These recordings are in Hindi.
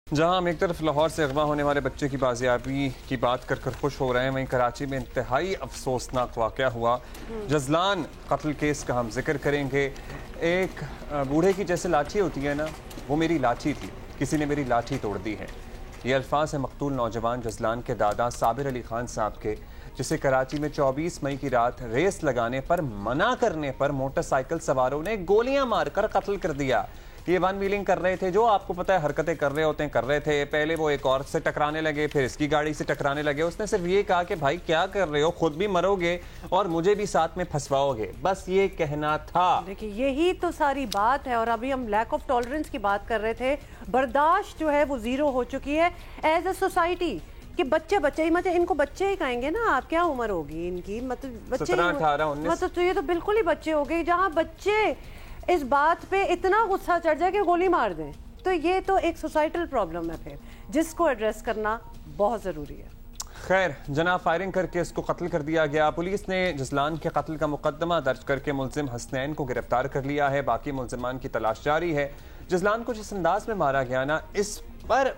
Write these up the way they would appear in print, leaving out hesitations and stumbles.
जहां हम एक तरफ लाहौर से अगवा होने वाले बच्चे की बाजियाबी की बात कर खुश हो रहे हैं, वहीं कराची में इंतहाई अफसोसनाक वाक़या हुआ। जजलान कत्ल केस का हम जिक्र करेंगे। एक बूढ़े की जैसे लाठी होती है ना, वो मेरी लाठी थी, किसी ने मेरी लाठी तोड़ दी है। ये अल्फाज है मकतूल नौजवान जजलान के दादा साबिर अली खान साहब के, जिसे कराची में 24 मई की रात रेस लगाने पर मना करने पर मोटरसाइकिल सवारों ने गोलियां मारकर कत्ल कर दिया। ये वन व्हीलिंग कर रहे थे, जो आपको पता है हरकतें कर रहे होते हैं, कर रहे थे। पहले वो एक औरत से टकराने लगे, फिर इसकी गाड़ी से टकराने लगे। उसने सिर्फ ये कहा कि भाई क्या कर रहे हो, खुद भी मरोगे और मुझे भी साथ में फंसवाओगे, बस ये कहना था। देखिए यही तो सारी बात है। और अभी हम लैक ऑफ टॉलरेंस की बात कर रहे थे। बर्दाश्त जो है वो जीरो हो चुकी है एज अ सोसाइटी कि बच्चे ही मतलब इनको बच्चे ही कहेंगे ना। आप क्या उम्र होगी इनकी, मतलब बच्चे 17, 18, 19 मतलब तो ये तो बिल्कुल ही बच्चे हो गए। जहाँ बच्चे इस बात पे इतना गुस्सा चढ़ जाए कि गोली मार दें, तो ये तो एक सोसाइटल प्रॉब्लम है फिर, जिसको एड्रेस करना बहुत ज़रूरी है। खैर, जना फायरिंग करके इसको कत्ल कर दिया गया। पुलिस ने जजलान के कत्ल का मुकदमा दर्ज करके मुलजिम हसनैन को गिरफ्तार कर लिया है। बाकी मुलजिमान की तलाश जारी है। जजलान को जिस अंदाज में मारा गया ना, इस पर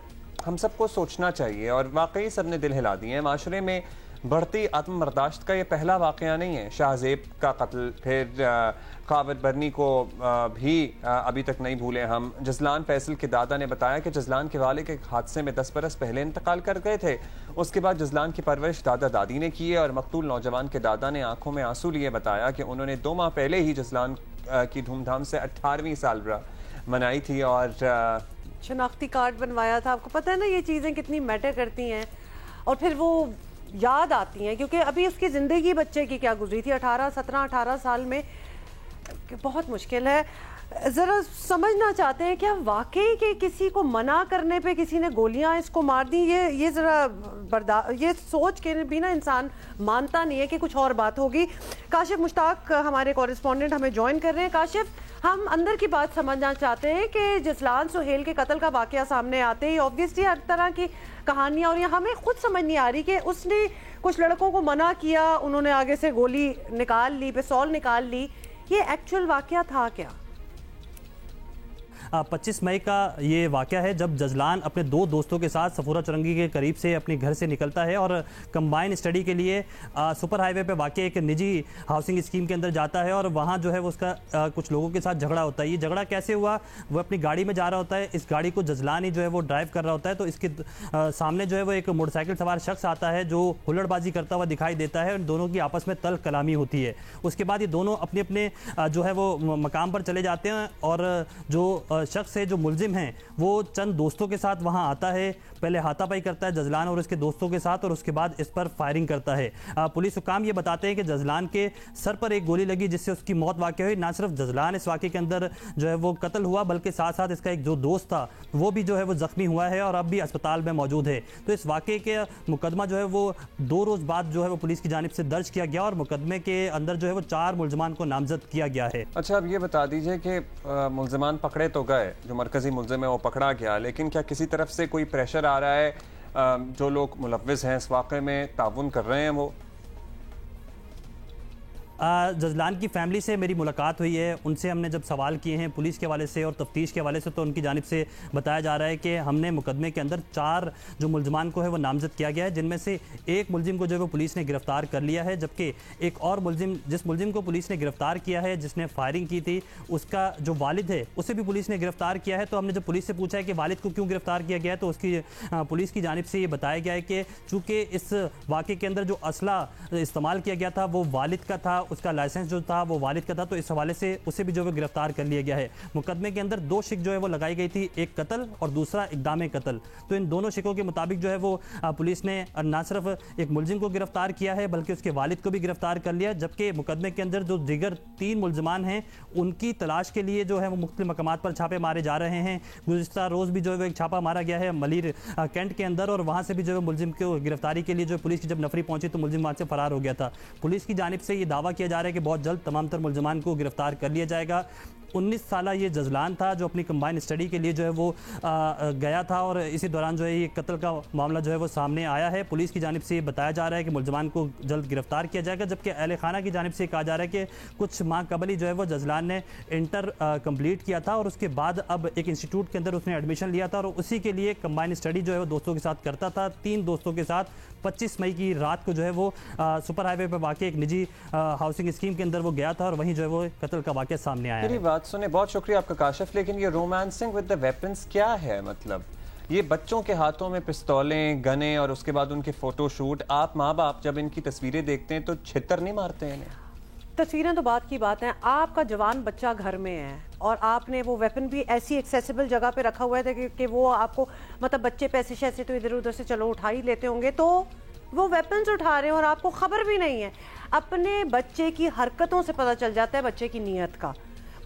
हम सबको सोचना चाहिए और वाकई सबने दिल हिला दिए हैं। माशरे में बढ़ती आत्म बर्दाश्त का ये पहला वाकया नहीं है। शाहजेब का कत्ल, फिर कावत बरनी को भी अभी तक नहीं भूले हम। जजलान फैसल के दादा ने बताया कि जजलान के वाले के हादसे में 10 बरस पहले इंतकाल कर गए थे। उसके बाद जजलान की परवरिश दादा दादी ने की है और मकतूल नौजवान के दादा ने आंखों में आंसू लिए बताया कि उन्होंने 2 माह पहले ही जजलान की धूमधाम से 18वीं सालगिरह मनाई थी और शनाख्ती कार्ड बनवाया था। आपको पता है ना ये चीज़ें कितनी मैटर करती हैं और फिर वो याद आती हैं, क्योंकि अभी उसकी ज़िंदगी बच्चे की क्या गुजरी थी 18 साल में, बहुत मुश्किल है। ज़रा समझना चाहते हैं क्या वाकई कि किसी को मना करने पे किसी ने गोलियां इसको मार दी? ये ज़रा ये सोच के भी ना इंसान मानता नहीं है कि कुछ और बात होगी। काशिफ मुश्ताक हमारे कॉरेस्पॉन्डेंट हमें ज्वाइन कर रहे हैं। काशिफ, हम अंदर की बात समझना चाहते हैं कि जसलान सुहेल के कत्ल का वाकया सामने आते ही ऑब्वियसली हर तरह की कहानियाँ, और हमें खुद समझ नहीं आ रही कि उसने कुछ लड़कों को मना किया, उन्होंने आगे से गोली निकाल ली, पिस्तौल निकाल ली। ये एक्चुअल वाकया था क्या? 25 मई का ये वाक़या है जब जजलान अपने 2 दोस्तों के साथ सफूरा चुरंगी के करीब से अपने घर से निकलता है और कंबाइन स्टडी के लिए सुपर हाईवे पे वाक़ एक निजी हाउसिंग स्कीम के अंदर जाता है और वहाँ जो है वो उसका कुछ लोगों के साथ झगड़ा होता है। ये झगड़ा कैसे हुआ? वो अपनी गाड़ी में जा रहा होता है, इस गाड़ी को जजलान ही जो है वो ड्राइव कर रहा होता है, तो इसके सामने जो है वो एक मोटरसाइकिल सवार शख्स आता है जो हुल्लड़बाजी करता हुआ दिखाई देता है और दोनों की आपस में तल्ख कलामी होती है। उसके बाद ये दोनों अपने अपने जो है वो मकाम पर चले जाते हैं और जो शख्स है, जो मुलजिम हैं, वो चंद दोस्तों के साथ वहां आता है, पहले हाथापाई करता है जजलान और उसके दोस्तों के साथ और उसके बाद इस पर फायरिंग करता है। पुलिस हुकाम ये बताते हैं कि जजलान के सर पर एक गोली लगी जिससे उसकी मौत वाक़ हुई। ना सिर्फ जजलान इस वाक़े के अंदर जो है वो कत्ल हुआ, बल्कि साथ साथ इसका एक जो दोस्त था वो भी जो है वो जख्मी हुआ है और अब भी अस्पताल में मौजूद है। तो इस वाक़े के मुकदमा जो है वो 2 रोज़ बाद जो है वो पुलिस की जानिब से दर्ज किया गया और मुकदमे के अंदर जो है वो 4 मुलजमान को नामजद किया गया है। अच्छा, अब ये बता दीजिए कि मुलजमान पकड़े तो गए, जो मरकजी मुलजिम है वो पकड़ा गया, लेकिन क्या किसी तरफ से कोई प्रेशर आ रहा है? जो लोग मुलव्विस हैं इस वाक़े में ताउन कर रहे हैं वो? जजलान की फैमिली से मेरी मुलाकात हुई है, उनसे हमने जब सवाल किए हैं पुलिस के हवाले से और तफ्तीश के हवाले से, तो उनकी जानिब से बताया जा रहा है कि हमने मुकदमे के अंदर 4 जो मुलजमान को है वो नामजद किया गया है, जिनमें से एक मुलजिम को जो है वो पुलिस ने गिरफ्तार कर लिया है, जबकि एक और मुलजिम, जिस मुलजिम को पुलिस ने गिरफ्तार किया है, जिसने फायरिंग की थी, उसका जो वालिद है उसे भी पुलिस ने गिरफ्तार किया है। तो हमने जब पुलिस से पूछा है कि वालिद को क्यों गिरफ्तार किया गया है, तो उसकी पुलिस की जानिब से ये बताया गया है कि चूँकि इस वाक़े के अंदर जो असला इस्तेमाल किया गया था वो वालिद का था, उसका लाइसेंस जो था वो वालिद का था, तो इस हवाले से उसे भी जो है गिरफ्तार कर लिया गया है। मुकदमे के अंदर 2 शिक जो है वो लगाई गई थी, एक कत्ल और दूसरा इक़दाम कत्ल। तो इन दोनों शिकों के मुताबिक जो है वो पुलिस ने न सिर्फ एक मुलजिम को गिरफ्तार किया है बल्कि उसके वालिद को भी गिरफ्तार कर लिया, जबकि मुकदमे के अंदर जो दीगर 3 मुलजमान हैं उनकी तलाश के लिए जो है वो मुख्तलिफ मकामात पर छापे मारे जा रहे हैं। गुज़िश्ता रोज़ भी जो है वो एक छापा मारा गया है मलीर कैंट के अंदर और वहाँ से भी जो है मुलजिम को गिरफ्तारी के लिए जो पुलिस की जब नफरी पहुंची तो मुलजिम वहाँ से फरार हो गया था। पुलिस की जानिब से ये दावा किया जा रहा है कि बहुत जल्द तमाम तर मुलजमान को गिरफ्तार कर लिया जाएगा। 19 साल ये जजलान था जो अपनी कंबाइन स्टडी के लिए जो है वो गया था और इसी दौरान जो है ये कत्ल का मामला जो है वो सामने आया है। पुलिस की जानिब से ये बताया जा रहा है कि मुलजमान को जल्द गिरफ्तार किया जाएगा, जबकि अहले खाना की जानिब से कहा जा रहा है कि कुछ माह कबल ही जो है वो जजलान ने इंटर कंप्लीट किया था और उसके बाद अब एक इंस्टीट्यूट के अंदर उसने एडमिशन लिया था और उसी के लिए कंबाइन स्टडी जो है वो दोस्तों के साथ करता था। 3 दोस्तों के साथ 25 मई की रात को जो है वो सुपर हाईवे पर वाकई एक निजी हाउसिंग स्कीम के अंदर वो गया था और वहीं जो है वो कत्ल का वाकया सामने आया। मेरी बात सुने, बहुत शुक्रिया आपका काशिफ, लेकिन ये रोमांसिंग विद द वेपन्स क्या है? मतलब ये बच्चों के हाथों में पिस्तौलें, गने और उसके बाद उनके फोटोशूट। आप माँ बाप जब इनकी तस्वीरें देखते हैं तो छितर नहीं मारते हैं इन्हें? तस्वीरें तो बात की बात है, आपका जवान बच्चा घर में है और आपने वो वेपन भी ऐसी एक्सेसिबल जगह पे रखा हुआ है कि वो आपको मतलब बच्चे पैसे शैसे तो इधर उधर से चलो उठा ही लेते होंगे, तो वो वेपन्स उठा रहे हैं और आपको खबर भी नहीं है। अपने बच्चे की हरकतों से पता चल जाता है बच्चे की नीयत का।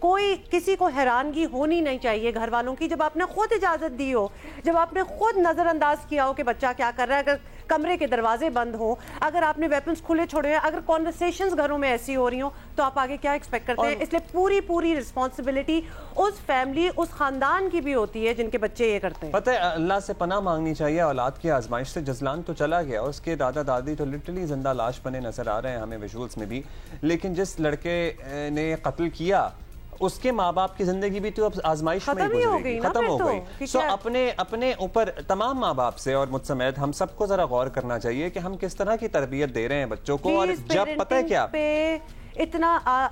कोई किसी को हैरानगी होनी नहीं चाहिए घर वालों की, जब आपने खुद इजाज़त दी हो, जब आपने खुद नज़रअंदाज किया हो कि बच्चा क्या कर रहा है, अगर कमरे के दरवाजे बंद हो, अगर आपने वेपन्स खुले छोड़े हैं, अगर कॉन्वर्सेशंस घरों में ऐसी हो रही हो, तो आप आगे क्या एक्सपेक्ट करते हैं? इसलिए पूरी रिस्पॉन्सिबिलिटी उस फैमिली, उस खानदान की भी होती है जिनके बच्चे ये करते हैं। पता है, अल्लाह से पनाह मांगनी चाहिए औलाद की आजमाइश से। जजलान तो चला गया, उसके दादा दादी तो लिटरली जिंदा लाश बने नजर आ रहे हैं हमें विजुअल्स में भी, लेकिन जिस लड़के ने कत्ल किया उसके माँ बाप की जिंदगी भी तो अब आजमाइश में गुजरेगी, खत्म हो गई। सो अपने ऊपर तमाम माँ बाप से और मुझ समेत हम सबको जरा गौर करना चाहिए कि हम किस तरह की तरबियत दे रहे हैं बच्चों को। और जब पता है क्या इतना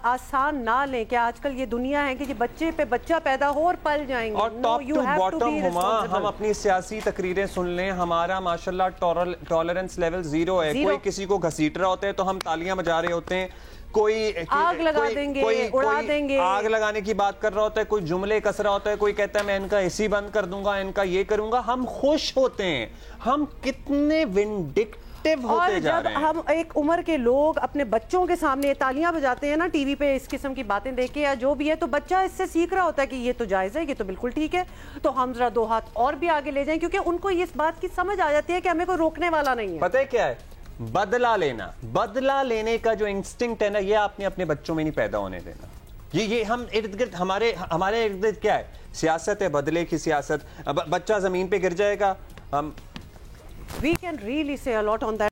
आसान ना लें कि आजकल ये दुनिया है कि बच्चे पे बच्चा पैदा हो और पल जाएंगे। और टॉप टू बॉटम हम अपनी सियासी तकरीरें सुन लें, हमारा माशाल्लाह टॉलरेंस लेवल 0 है। कोई किसी को घसीट रहा होता है तो हम तालियां बजा रहे होते हैं, कोई आग लगा देंगे, उड़ा देंगे, आग लगाने की बात कर रहा होता है, कोई जुमले कस रहा होता है, कोई कहता है मैं इनका एसी बंद कर दूंगा, इनका ये करूंगा। हम खुश होते हैं, हम कितने विंडिक्टिव होते जा रहे हैं। हम एक उम्र के लोग अपने बच्चों के सामने तालियां बजाते हैं ना टीवी पे इस किस्म की बातें देख के या जो भी है, तो बच्चा इससे सीख रहा होता है कि ये तो जायज है, ये तो बिल्कुल ठीक है, तो हम जरा 2 हाथ और भी आगे ले जाएं, क्योंकि उनको इस बात की समझ आ जाती है कि हमें कोई रोकने वाला नहीं है। पता है क्या है? बदला लेने का जो इंस्टिंक्ट है ना, ये आपने अपने बच्चों में नहीं पैदा होने देना। ये हम इर्द गिर्द हमारे इर्द गिर्द क्या है? सियासत है, बदले की सियासत। बच्चा जमीन पे गिर जाएगा। We can really say a lot on that.